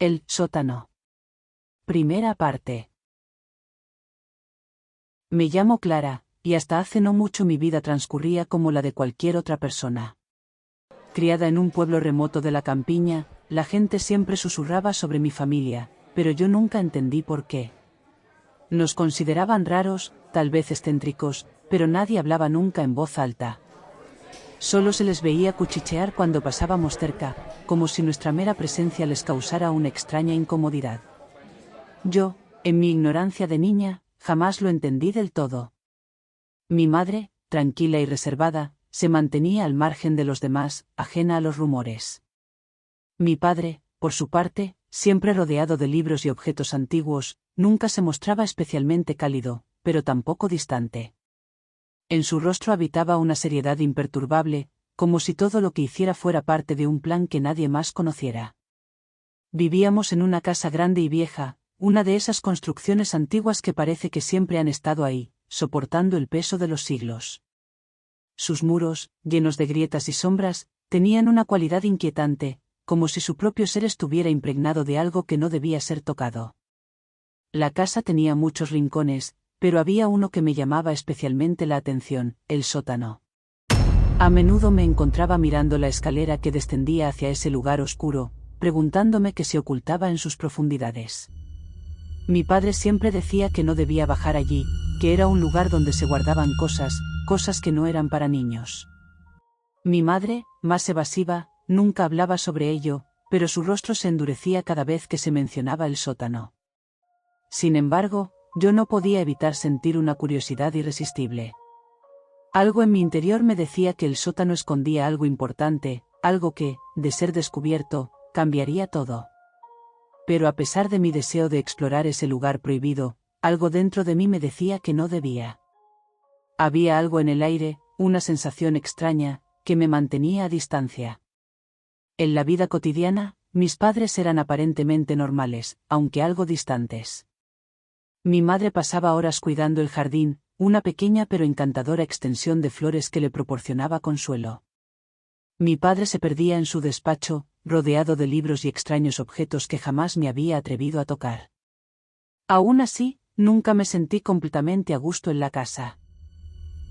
El sótano. Primera parte. Me llamo Clara, y hasta hace no mucho mi vida transcurría como la de cualquier otra persona. Criada en un pueblo remoto de la campiña, la gente siempre susurraba sobre mi familia, pero yo nunca entendí por qué. Nos consideraban raros, tal vez excéntricos, pero nadie hablaba nunca en voz alta. Solo se les veía cuchichear cuando pasábamos cerca, como si nuestra mera presencia les causara una extraña incomodidad. Yo, en mi ignorancia de niña, jamás lo entendí del todo. Mi madre, tranquila y reservada, se mantenía al margen de los demás, ajena a los rumores. Mi padre, por su parte, siempre rodeado de libros y objetos antiguos, nunca se mostraba especialmente cálido, pero tampoco distante. En su rostro habitaba una seriedad imperturbable, como si todo lo que hiciera fuera parte de un plan que nadie más conociera. Vivíamos en una casa grande y vieja, una de esas construcciones antiguas que parece que siempre han estado ahí, soportando el peso de los siglos. Sus muros, llenos de grietas y sombras, tenían una cualidad inquietante, como si su propio ser estuviera impregnado de algo que no debía ser tocado. La casa tenía muchos rincones, pero había uno que me llamaba especialmente la atención, el sótano. A menudo me encontraba mirando la escalera que descendía hacia ese lugar oscuro, preguntándome qué se ocultaba en sus profundidades. Mi padre siempre decía que no debía bajar allí, que era un lugar donde se guardaban cosas que no eran para niños. Mi madre, más evasiva, nunca hablaba sobre ello, pero su rostro se endurecía cada vez que se mencionaba el sótano. Sin embargo, yo no podía evitar sentir una curiosidad irresistible. Algo en mi interior me decía que el sótano escondía algo importante, algo que, de ser descubierto, cambiaría todo. Pero a pesar de mi deseo de explorar ese lugar prohibido, algo dentro de mí me decía que no debía. Había algo en el aire, una sensación extraña, que me mantenía a distancia. En la vida cotidiana, mis padres eran aparentemente normales, aunque algo distantes. Mi madre pasaba horas cuidando el jardín, una pequeña pero encantadora extensión de flores que le proporcionaba consuelo. Mi padre se perdía en su despacho, rodeado de libros y extraños objetos que jamás me había atrevido a tocar. Aún así, nunca me sentí completamente a gusto en la casa.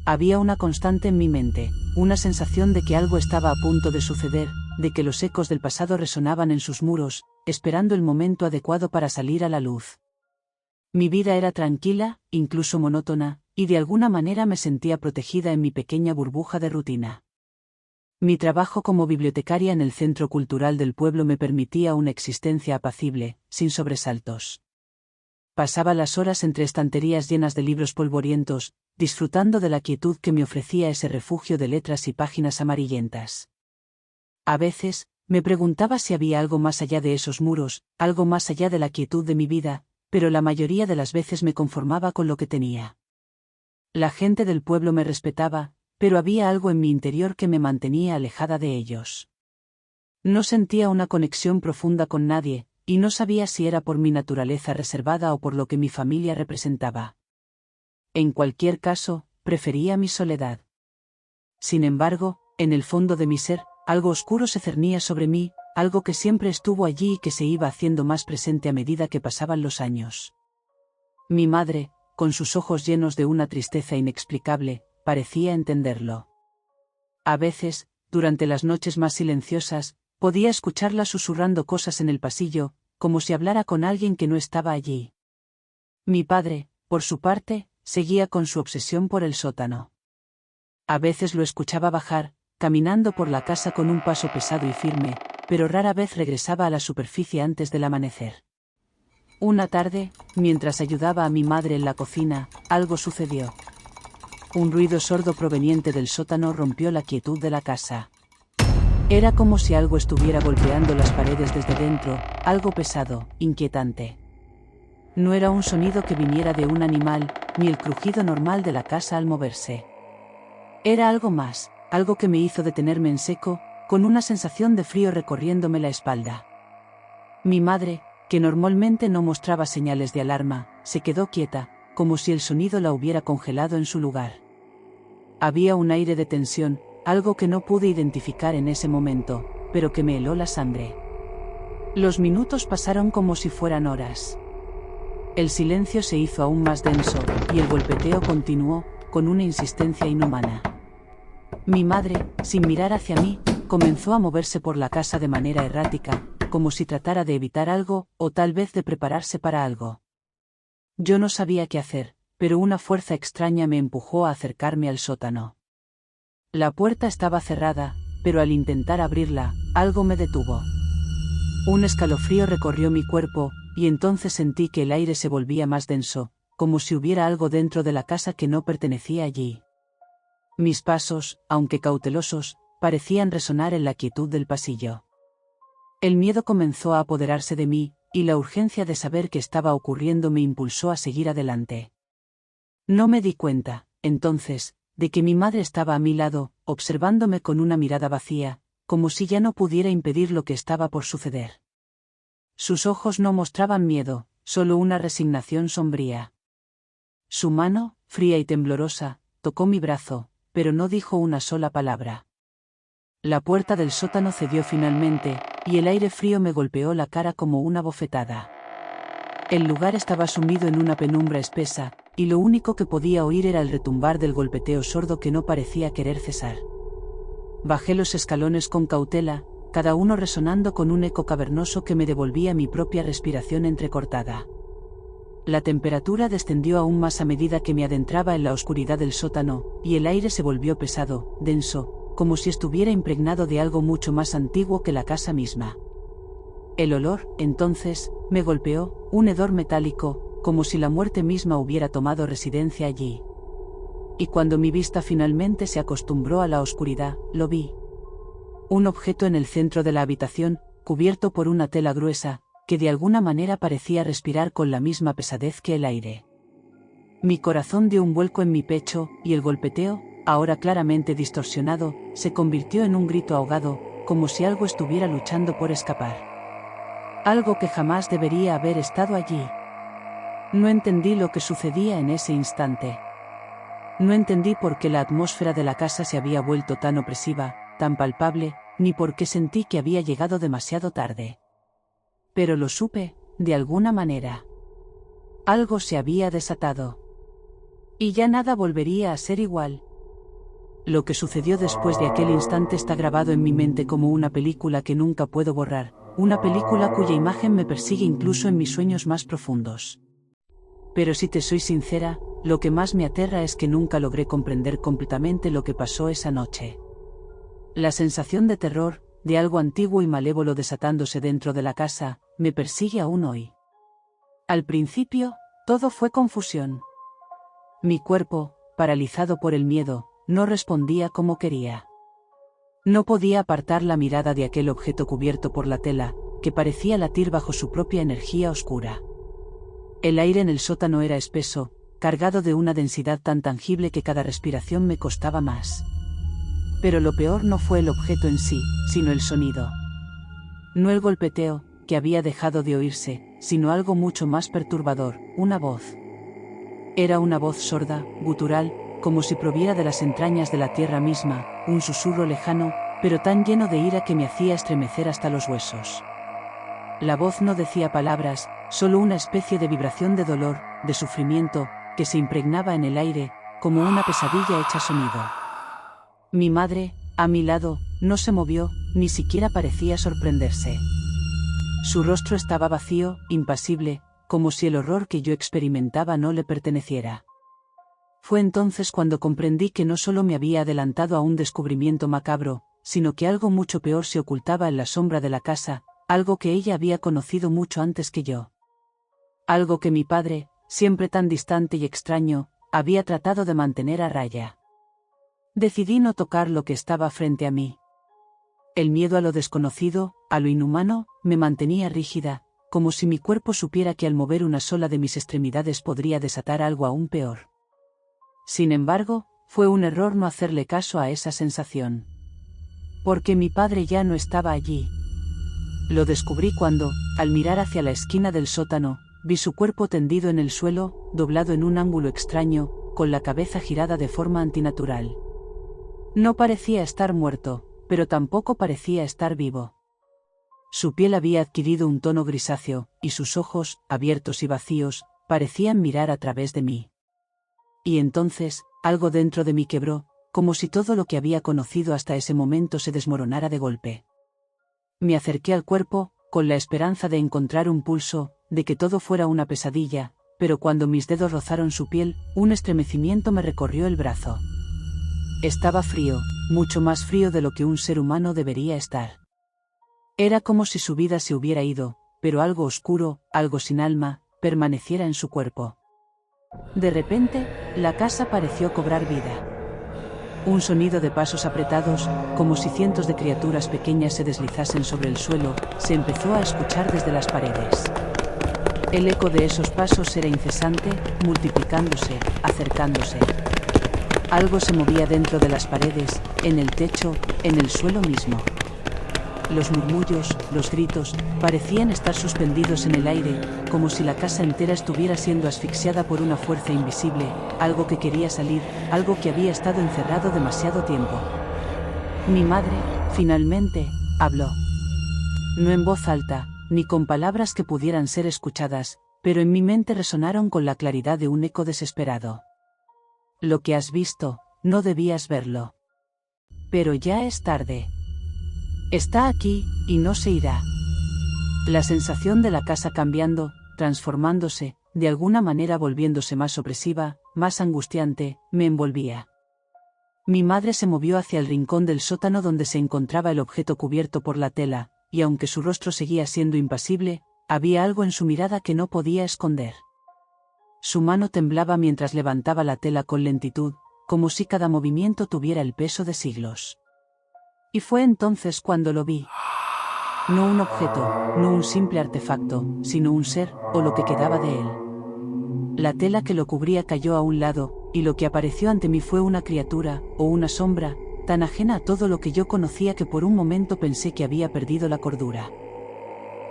Había una constante en mi mente, una sensación de que algo estaba a punto de suceder, de que los ecos del pasado resonaban en sus muros, esperando el momento adecuado para salir a la luz. Mi vida era tranquila, incluso monótona, y de alguna manera me sentía protegida en mi pequeña burbuja de rutina. Mi trabajo como bibliotecaria en el centro cultural del pueblo me permitía una existencia apacible, sin sobresaltos. Pasaba las horas entre estanterías llenas de libros polvorientos, disfrutando de la quietud que me ofrecía ese refugio de letras y páginas amarillentas. A veces, me preguntaba si había algo más allá de esos muros, algo más allá de la quietud de mi vida, pero la mayoría de las veces me conformaba con lo que tenía. La gente del pueblo me respetaba, pero había algo en mi interior que me mantenía alejada de ellos. No sentía una conexión profunda con nadie, y no sabía si era por mi naturaleza reservada o por lo que mi familia representaba. En cualquier caso, prefería mi soledad. Sin embargo, en el fondo de mi ser, algo oscuro se cernía sobre mí, algo que siempre estuvo allí y que se iba haciendo más presente a medida que pasaban los años. Mi madre, con sus ojos llenos de una tristeza inexplicable, parecía entenderlo. A veces, durante las noches más silenciosas, podía escucharla susurrando cosas en el pasillo, como si hablara con alguien que no estaba allí. Mi padre, por su parte, seguía con su obsesión por el sótano. A veces lo escuchaba bajar, caminando por la casa con un paso pesado y firme, pero rara vez regresaba a la superficie antes del amanecer. Una tarde, mientras ayudaba a mi madre en la cocina, algo sucedió. Un ruido sordo proveniente del sótano rompió la quietud de la casa. Era como si algo estuviera golpeando las paredes desde dentro, algo pesado, inquietante. No era un sonido que viniera de un animal, ni el crujido normal de la casa al moverse. Era algo más, algo que me hizo detenerme en seco, con una sensación de frío recorriéndome la espalda. Mi madre, que normalmente no mostraba señales de alarma, se quedó quieta, como si el sonido la hubiera congelado en su lugar. Había un aire de tensión, algo que no pude identificar en ese momento, pero que me heló la sangre. Los minutos pasaron como si fueran horas. El silencio se hizo aún más denso, y el golpeteo continuó, con una insistencia inhumana. Mi madre, sin mirar hacia mí, comenzó a moverse por la casa de manera errática, como si tratara de evitar algo, o tal vez de prepararse para algo. Yo no sabía qué hacer, pero una fuerza extraña me empujó a acercarme al sótano. La puerta estaba cerrada, pero al intentar abrirla, algo me detuvo. Un escalofrío recorrió mi cuerpo, y entonces sentí que el aire se volvía más denso, como si hubiera algo dentro de la casa que no pertenecía allí. Mis pasos, aunque cautelosos, parecían resonar en la quietud del pasillo. El miedo comenzó a apoderarse de mí, y la urgencia de saber qué estaba ocurriendo me impulsó a seguir adelante. No me di cuenta, entonces, de que mi madre estaba a mi lado, observándome con una mirada vacía, como si ya no pudiera impedir lo que estaba por suceder. Sus ojos no mostraban miedo, solo una resignación sombría. Su mano, fría y temblorosa, tocó mi brazo, pero no dijo una sola palabra. La puerta del sótano cedió finalmente, y el aire frío me golpeó la cara como una bofetada. El lugar estaba sumido en una penumbra espesa, y lo único que podía oír era el retumbar del golpeteo sordo que no parecía querer cesar. Bajé los escalones con cautela, cada uno resonando con un eco cavernoso que me devolvía mi propia respiración entrecortada. La temperatura descendió aún más a medida que me adentraba en la oscuridad del sótano, y el aire se volvió pesado, denso, como si estuviera impregnado de algo mucho más antiguo que la casa misma. El olor, entonces, me golpeó, un hedor metálico, como si la muerte misma hubiera tomado residencia allí. Y cuando mi vista finalmente se acostumbró a la oscuridad, lo vi. Un objeto en el centro de la habitación, cubierto por una tela gruesa, que de alguna manera parecía respirar con la misma pesadez que el aire. Mi corazón dio un vuelco en mi pecho, y el golpeteo, ahora claramente distorsionado, se convirtió en un grito ahogado, como si algo estuviera luchando por escapar. Algo que jamás debería haber estado allí. No entendí lo que sucedía en ese instante. No entendí por qué la atmósfera de la casa se había vuelto tan opresiva, tan palpable, ni por qué sentí que había llegado demasiado tarde. Pero lo supe, de alguna manera. Algo se había desatado. Y ya nada volvería a ser igual. Lo que sucedió después de aquel instante está grabado en mi mente como una película que nunca puedo borrar, una película cuya imagen me persigue incluso en mis sueños más profundos. Pero si te soy sincera, lo que más me aterra es que nunca logré comprender completamente lo que pasó esa noche. La sensación de terror, de algo antiguo y malévolo desatándose dentro de la casa, me persigue aún hoy. Al principio, todo fue confusión. Mi cuerpo, paralizado por el miedo, no respondía como quería. No podía apartar la mirada de aquel objeto cubierto por la tela, que parecía latir bajo su propia energía oscura. El aire en el sótano era espeso, cargado de una densidad tan tangible que cada respiración me costaba más. Pero lo peor no fue el objeto en sí, sino el sonido. No el golpeteo, que había dejado de oírse, sino algo mucho más perturbador, una voz. Era una voz sorda, gutural, como si proviera de las entrañas de la tierra misma, un susurro lejano, pero tan lleno de ira que me hacía estremecer hasta los huesos. La voz no decía palabras, solo una especie de vibración de dolor, de sufrimiento, que se impregnaba en el aire, como una pesadilla hecha sonido. Mi madre, a mi lado, no se movió, ni siquiera parecía sorprenderse. Su rostro estaba vacío, impasible, como si el horror que yo experimentaba no le perteneciera. Fue entonces cuando comprendí que no solo me había adelantado a un descubrimiento macabro, sino que algo mucho peor se ocultaba en la sombra de la casa, algo que ella había conocido mucho antes que yo. Algo que mi padre, siempre tan distante y extraño, había tratado de mantener a raya. Decidí no tocar lo que estaba frente a mí. El miedo a lo desconocido, a lo inhumano, me mantenía rígida, como si mi cuerpo supiera que al mover una sola de mis extremidades podría desatar algo aún peor. Sin embargo, fue un error no hacerle caso a esa sensación. Porque mi padre ya no estaba allí. Lo descubrí cuando, al mirar hacia la esquina del sótano, vi su cuerpo tendido en el suelo, doblado en un ángulo extraño, con la cabeza girada de forma antinatural. No parecía estar muerto, pero tampoco parecía estar vivo. Su piel había adquirido un tono grisáceo, y sus ojos, abiertos y vacíos, parecían mirar a través de mí. Y entonces, algo dentro de mí quebró, como si todo lo que había conocido hasta ese momento se desmoronara de golpe. Me acerqué al cuerpo, con la esperanza de encontrar un pulso, de que todo fuera una pesadilla, pero cuando mis dedos rozaron su piel, un estremecimiento me recorrió el brazo. Estaba frío, mucho más frío de lo que un ser humano debería estar. Era como si su vida se hubiera ido, pero algo oscuro, algo sin alma, permaneciera en su cuerpo. De repente, la casa pareció cobrar vida. Un sonido de pasos apretados, como si cientos de criaturas pequeñas se deslizasen sobre el suelo, se empezó a escuchar desde las paredes. El eco de esos pasos era incesante, multiplicándose, acercándose. Algo se movía dentro de las paredes, en el techo, en el suelo mismo. Los murmullos, los gritos, parecían estar suspendidos en el aire, como si la casa entera estuviera siendo asfixiada por una fuerza invisible, algo que quería salir, algo que había estado encerrado demasiado tiempo. Mi madre, finalmente, habló. No en voz alta, ni con palabras que pudieran ser escuchadas, pero en mi mente resonaron con la claridad de un eco desesperado. Lo que has visto, no debías verlo. Pero ya es tarde. Está aquí, y no se irá. La sensación de la casa cambiando, transformándose, de alguna manera volviéndose más opresiva, más angustiante, me envolvía. Mi madre se movió hacia el rincón del sótano donde se encontraba el objeto cubierto por la tela, y aunque su rostro seguía siendo impasible, había algo en su mirada que no podía esconder. Su mano temblaba mientras levantaba la tela con lentitud, como si cada movimiento tuviera el peso de siglos. Y fue entonces cuando lo vi. No un objeto, no un simple artefacto, sino un ser, o lo que quedaba de él. La tela que lo cubría cayó a un lado, y lo que apareció ante mí fue una criatura, o una sombra, tan ajena a todo lo que yo conocía que por un momento pensé que había perdido la cordura.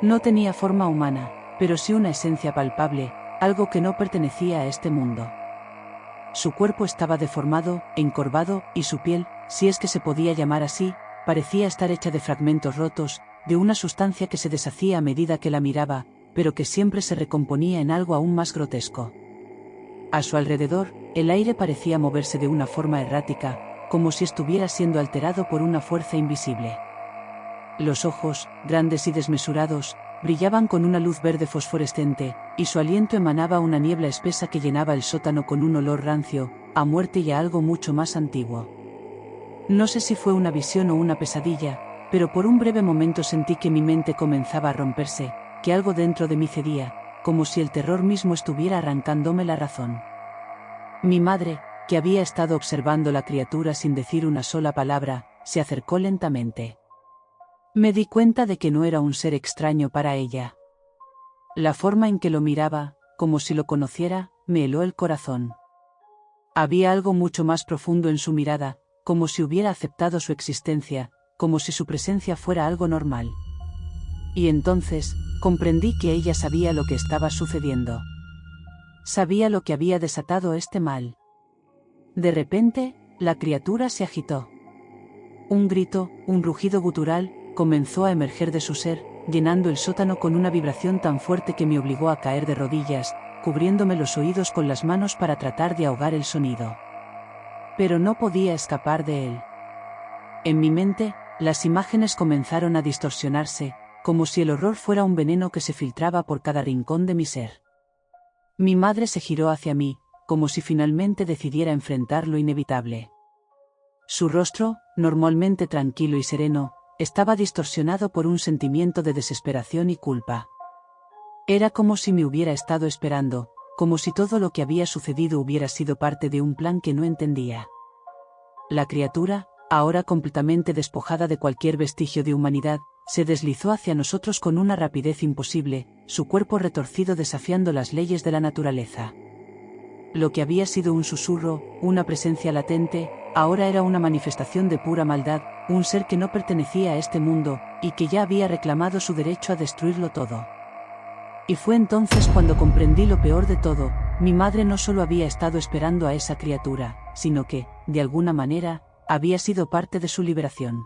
No tenía forma humana, pero sí una esencia palpable, algo que no pertenecía a este mundo. Su cuerpo estaba deformado, encorvado, y su piel, si es que se podía llamar así, parecía estar hecha de fragmentos rotos, de una sustancia que se deshacía a medida que la miraba, pero que siempre se recomponía en algo aún más grotesco. A su alrededor, el aire parecía moverse de una forma errática, como si estuviera siendo alterado por una fuerza invisible. Los ojos, grandes y desmesurados, brillaban con una luz verde fosforescente, y su aliento emanaba una niebla espesa que llenaba el sótano con un olor rancio, a muerte y a algo mucho más antiguo. No sé si fue una visión o una pesadilla, pero por un breve momento sentí que mi mente comenzaba a romperse, que algo dentro de mí cedía, como si el terror mismo estuviera arrancándome la razón. Mi madre, que había estado observando la criatura sin decir una sola palabra, se acercó lentamente. Me di cuenta de que no era un ser extraño para ella. La forma en que lo miraba, como si lo conociera, me heló el corazón. Había algo mucho más profundo en su mirada, como si hubiera aceptado su existencia, como si su presencia fuera algo normal. Y entonces, comprendí que ella sabía lo que estaba sucediendo. Sabía lo que había desatado este mal. De repente, la criatura se agitó. Un grito, un rugido gutural, comenzó a emerger de su ser, llenando el sótano con una vibración tan fuerte que me obligó a caer de rodillas, cubriéndome los oídos con las manos para tratar de ahogar el sonido. Pero no podía escapar de él. En mi mente, las imágenes comenzaron a distorsionarse, como si el horror fuera un veneno que se filtraba por cada rincón de mi ser. Mi madre se giró hacia mí, como si finalmente decidiera enfrentar lo inevitable. Su rostro, normalmente tranquilo y sereno, estaba distorsionado por un sentimiento de desesperación y culpa. Era como si me hubiera estado esperando, como si todo lo que había sucedido hubiera sido parte de un plan que no entendía. La criatura, ahora completamente despojada de cualquier vestigio de humanidad, se deslizó hacia nosotros con una rapidez imposible, su cuerpo retorcido desafiando las leyes de la naturaleza. Lo que había sido un susurro, una presencia latente, ahora era una manifestación de pura maldad, un ser que no pertenecía a este mundo, y que ya había reclamado su derecho a destruirlo todo. Y fue entonces cuando comprendí lo peor de todo: mi madre no solo había estado esperando a esa criatura, sino que, de alguna manera, había sido parte de su liberación.